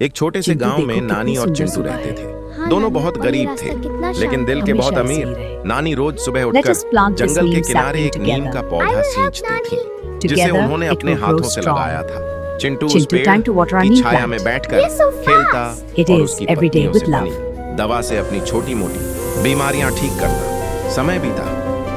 एक छोटे से गांव में नानी और चिंटू रहते थे। दोनों बहुत गरीब थे, लेकिन दिल के बहुत अमीर। नानी रोज सुबह उठकर जंगल के किनारे एक नीम का पौधा सींचती थी, जिसे उन्होंने अपने हाथों से लगाया था। चिंटू उस पेड़ की छाया में बैठकर खेलता और उसकी पत्तियों से बनी दवा से अपनी छोटी मोटी बीमारियां ठीक करता। समय बीता,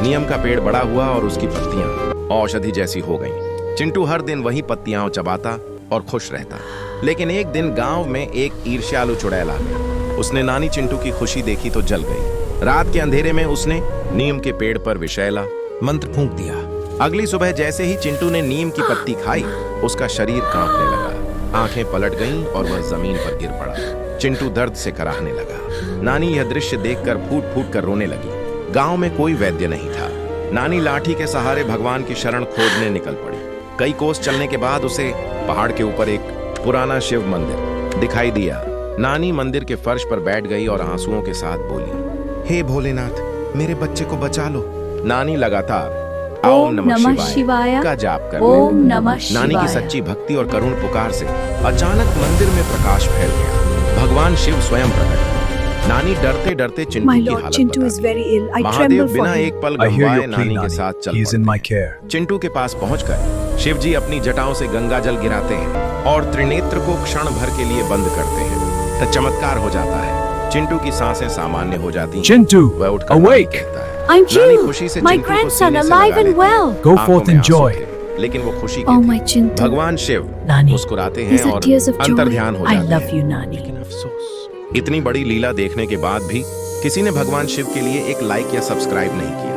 नीम का पेड़ बड़ा हुआ और उसकी पत्तियां औषधि जैसी हो गईं। चिंटू हर दिन वही पत्तियां चबाता और खुश रहता। लेकिन एक दिन गांव में एक ईर्ष्यालु चुड़ैल आ गया। उसने नानी चिंटू की खुशी देखी तो जल गई। रात के अंधेरे में उसने नीम के पेड़ पर विषैला मंत्र फूंक दिया। अगली सुबह जैसे ही चिंटू ने नीम की पत्ती खाई, उसका शरीर कांपने लगा, आंखें पलट गईं और वह जमीन पर गिर पड़ा। चिंटू दर्द से कराहने लगा। नानी यह दृश्य देखकर फूट फूट कर रोने लगी। गांव में कोई वैद्य नहीं था। नानी लाठी के सहारे भगवान की शरण खोजने निकल पड़ी। कई कोस चलने के बाद उसे पहाड़ के ऊपर एक पुराना शिव मंदिर दिखाई दिया। नानी मंदिर के फर्श पर बैठ गई और आंसुओं के साथ बोली, हे भोलेनाथ, मेरे बच्चे को बचा लो। नानी लगातार ओम नमः शिवाय का जाप कर ओम नमः शिवाय। नानी की सच्ची भक्ति और करुण पुकार से अचानक मंदिर में प्रकाश फैल गया। भगवान शिव स्वयं प्रकट हुए। नानी डरते डरते चिंटू My की Lord, हालत Chintu is बताई। very ill. I Mahadev tremble for बिना him. एक पल I hear गंवाए your plea, नानी के Nani. साथ चल He is in my पड़ते। care. चिंटू के पास पहुंचकर शिवजी अपनी जटाओं से गंगा जल गिराते हैं और त्रिनेत्र को क्षण भर के लिए बंद करते हैं। तो चमत्कार हो जाता है। चिंटू की सांसें सामान्य हो जाती हैं। Chintu, वह उठकर awake! कहता है। I'm नानी Chintu, खुशी से my चिंटू को grandson, सीने से alive लगा and लेती well. है। Go आंखों forth में in आंसू joy. थे, लेकिन वो खुशी Oh के my थे। Chintu. भगवान शिव Nani, मुस्कुराते these हैं are और tears of joy. अंतर्ध्यान हो I जाते love हैं। you, Nani. लेकिन अफसोस, इतनी बड़ी लीला देखने के बाद भी किसी ने भगवान शिव के लिए एक लाइक या सब्सक्राइब नहीं किया।